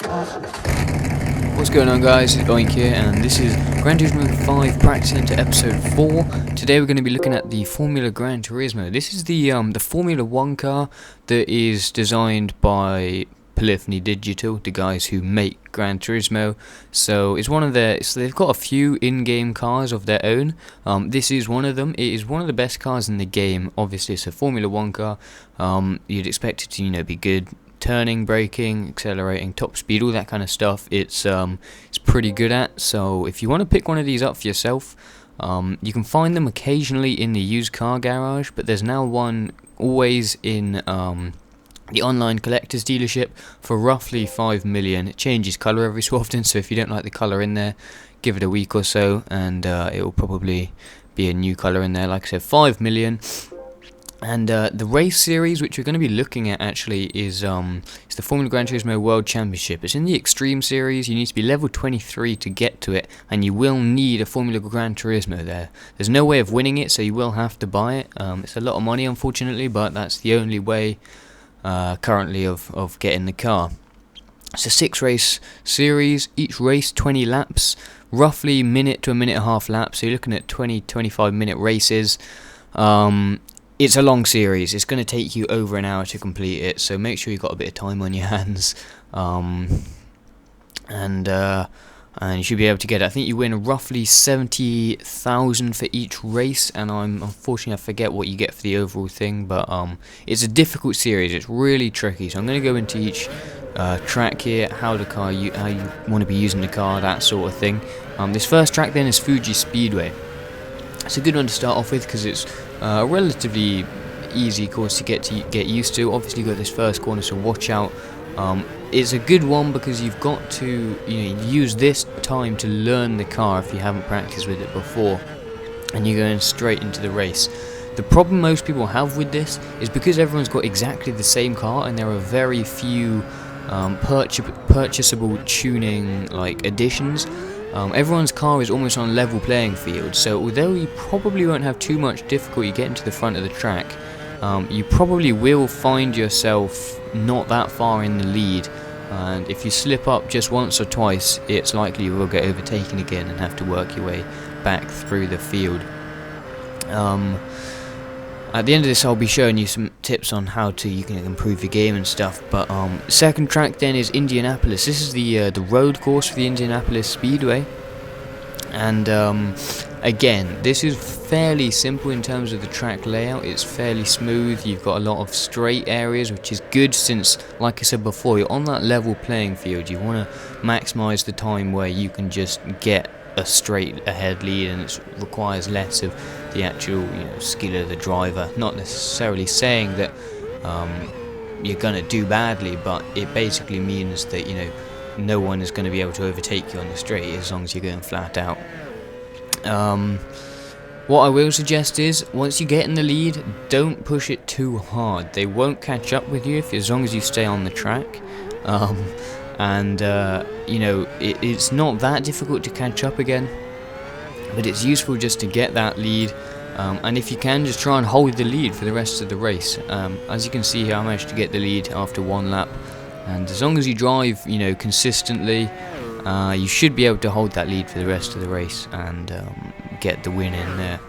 What's going on, guys? It's Oink here, and this is Gran Turismo 5 Practice Center episode 4. Today we're going to be looking at the Formula Gran Turismo. This is the Formula 1 car that is designed by Polyphony Digital, the guys who make Gran Turismo. So it's one of their, so they've got a few in-game cars of their own. This is one of them. It is one of the best cars in the game. Obviously, it's a Formula 1 car. You'd expect it to, be good. Turning, braking, accelerating, top speed, all that kind of stuff. It's pretty good at. So if you want to pick one of these up for yourself, you can find them occasionally in the used car garage, but there's now one always in the online collector's dealership for roughly 5 million. It changes colour every so often, so if you don't like the colour in there, give it a week or so and it will probably be a new colour in there. Like I said, 5 million. And the race series which we're going to be looking at actually is it's the Formula Gran Turismo World Championship. It's in the Extreme series. You need to be level 23 to get to it, and you will need a Formula Gran Turismo there. There's no way of winning it, so you will have to buy it. It's a lot of money, unfortunately, but that's the only way currently of getting the car. It's a 6-race series, each race 20 laps, roughly minute to a minute and a half laps, so you're looking at 20-25 minute races. It's a long series. It's going to take you over an hour to complete it, so make sure you've got a bit of time on your hands, and you should be able to get it. I think you win roughly 70,000 for each race, and unfortunately I forget what you get for the overall thing, but it's a difficult series. It's really tricky, so I'm going to go into each track here, how you want to be using the car, that sort of thing. This first track then is Fuji Speedway. It's a good one to start off with because it's a relatively easy course to get used to. Obviously, you've got this first corner, so watch out. It's a good one because you've got to use this time to learn the car if you haven't practiced with it before, and you're going straight into the race. The problem most people have with this is because everyone's got exactly the same car, and there are very few purchasable tuning additions. Everyone's car is almost on a level playing field, so although you probably won't have too much difficulty getting to the front of the track, you probably will find yourself not that far in the lead, and if you slip up just once or twice, it's likely you will get overtaken again and have to work your way back through the field. At the end of this, I'll be showing you some tips on how you can improve your game and stuff. But second track then is Indianapolis. This is the road course for the Indianapolis Speedway, and again, this is fairly simple in terms of the track layout. It's fairly smooth. You've got a lot of straight areas, which is good since, like I said before, you're on that level playing field. You want to maximise the time where you can just get a straight ahead lead, and it requires less of the actual skill of the driver. Not necessarily saying that you're going to do badly, but it basically means that no one is going to be able to overtake you on the straight as long as you're going flat out. What I will suggest is, once you get in the lead, don't push it too hard. They won't catch up with you as long as you stay on the track. It's not that difficult to catch up again, but it's useful just to get that lead, and if you can, just try and hold the lead for the rest of the race. As you can see here, I managed to get the lead after one lap, and as long as you drive consistently, you should be able to hold that lead for the rest of the race and get the win in there.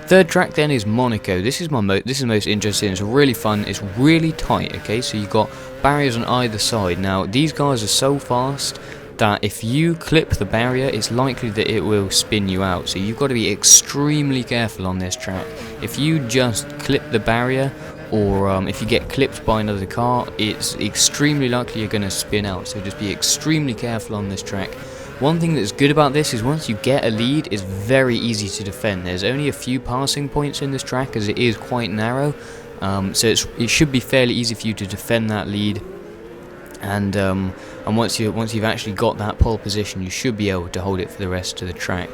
Third track then is Monaco. This is most interesting. It's really fun. It's really tight. Okay, so you've got barriers on either side. Now these guys are so fast that if you clip the barrier, it's likely that it will spin you out. So you've got to be extremely careful on this track. If you just clip the barrier, or if you get clipped by another car, it's extremely likely you're going to spin out. So just be extremely careful on this track. One thing that's good about this is once you get a lead, it's very easy to defend. There's only a few passing points in this track as it is quite narrow, so it should be fairly easy for you to defend that lead. And once you've actually got that pole position, you should be able to hold it for the rest of the track.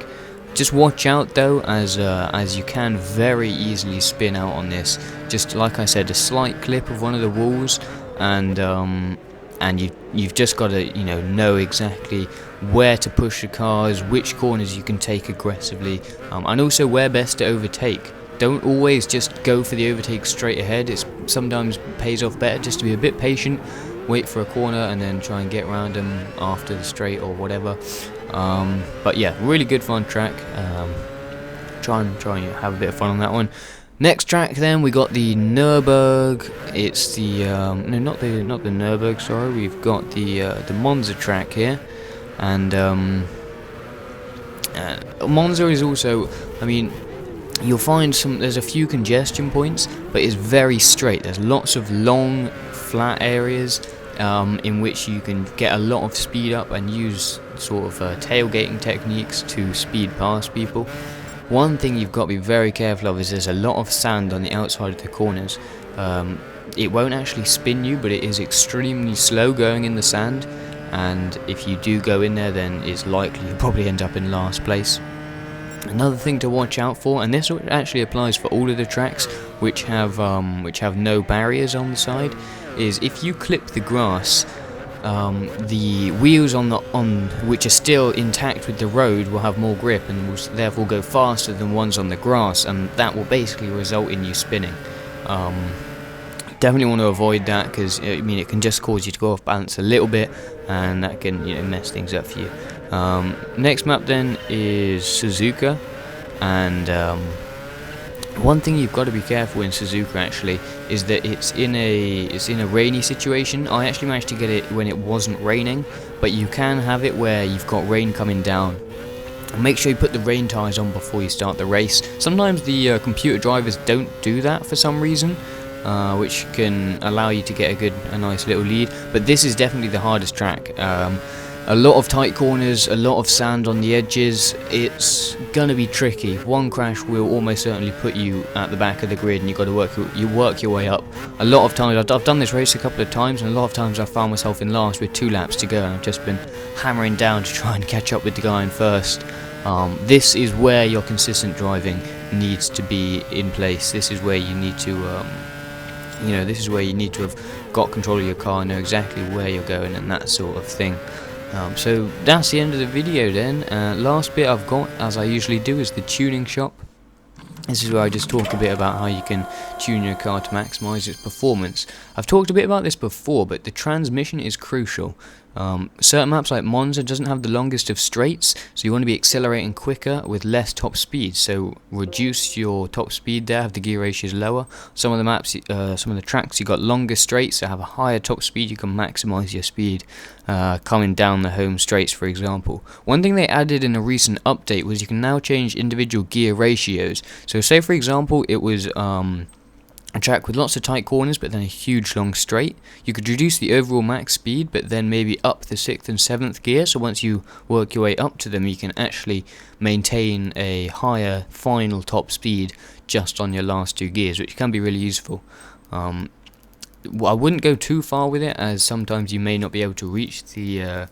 Just watch out though, as you can very easily spin out on this. Just like I said, a slight clip of one of the walls, and you've just got to know exactly where to push the cars, which corners you can take aggressively, and also where best to overtake. Don't always just go for the overtake straight ahead. It sometimes pays off better just to be a bit patient, wait for a corner and then try and get around them after the straight or whatever. But yeah, really good fun track. Try and have a bit of fun on that one. Next track, then we got the Nürburg. It's the no, not the Nürburg. Sorry, we've got the Monza track here, and Monza is also, I mean, you'll find there's a few congestion points, but it's very straight. There's lots of long, flat areas in which you can get a lot of speed up and use sort of tailgating techniques to speed past people. One thing you've got to be very careful of is there's a lot of sand on the outside of the corners. It won't actually spin you, but it is extremely slow going in the sand, and if you do go in there, then it's likely you'll probably end up in last place. Another thing to watch out for, and this actually applies for all of the tracks which have no barriers on the side, is if you clip the grass, the wheels on which are still intact with the road will have more grip and will therefore go faster than ones on the grass, and that will basically result in you spinning. Definitely want to avoid that, because I mean, it can just cause you to go off balance a little bit, and that can, you know, mess things up for you. Next map then is Suzuka, and one thing you've got to be careful in Suzuka actually is that it's in a rainy situation. I actually managed to get it when it wasn't raining, but you can have it where you've got rain coming down. And make sure you put the rain tyres on before you start the race. Sometimes the computer drivers don't do that for some reason, which can allow you to get a nice little lead. But this is definitely the hardest track. A lot of tight corners, a lot of sand on the edges. It's gonna be tricky. One crash will almost certainly put you at the back of the grid, and you've got to work your way up. A lot of times, I've done this race a couple of times, and a lot of times I've found myself in last with 2 laps to go, and I've just been hammering down to try and catch up with the guy in first. This is where your consistent driving needs to be in place. This is where you need to, this is where you need to have got control of your car, know exactly where you're going, and that sort of thing. So that's the end of the video then. Last bit I've got, as I usually do, is the tuning shop. This is where I just talk a bit about how you can tune your car to maximise its performance. I've talked a bit about this before, but the transmission is crucial. Certain maps like Monza doesn't have the longest of straights, so you want to be accelerating quicker with less top speed. So reduce your top speed there, have the gear ratios lower. Some of the maps, some of the tracks, you got longer straights, so have a higher top speed. You can maximise your speed coming down the home straights, for example. One thing they added in a recent update was you can now change individual gear ratios. So say for example it was a track with lots of tight corners but then a huge long straight. You could reduce the overall max speed but then maybe up the 6th and 7th gear, so once you work your way up to them you can actually maintain a higher final top speed just on your last 2 gears, which can be really useful. I wouldn't go too far with it, as sometimes you may not be able to reach the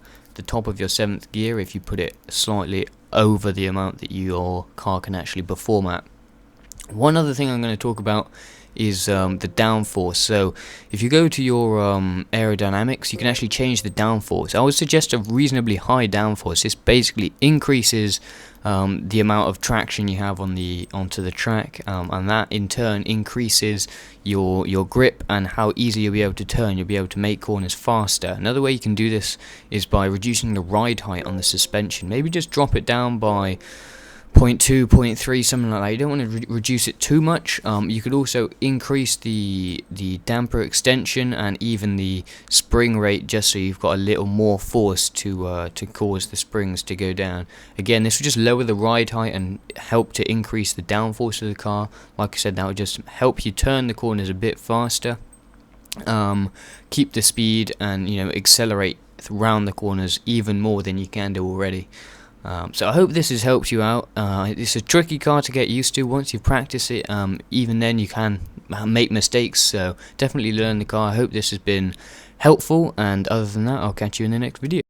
top of your 7th gear if you put it slightly over the amount that your car can actually perform at. One other thing I'm going to talk about is the downforce. So if you go to your aerodynamics, you can actually change the downforce. I would suggest a reasonably high downforce. This basically increases the amount of traction you have onto the track, and that in turn increases your grip and how easy you'll be able to turn. You'll be able to make corners faster. Another way you can do this is by reducing the ride height on the suspension. Maybe just drop it down by 0.2, 0.3, something like that. You don't want to reduce it too much. You could also increase the damper extension and even the spring rate, just so you've got a little more force to cause the springs to go down. Again, this would just lower the ride height and help to increase the downforce of the car. Like I said, that would just help you turn the corners a bit faster, keep the speed, and accelerate around the corners even more than you can do already. So I hope this has helped you out. It's a tricky car to get used to. Once you practice it, even then you can make mistakes, so definitely learn the car. I hope this has been helpful, and other than that, I'll catch you in the next video.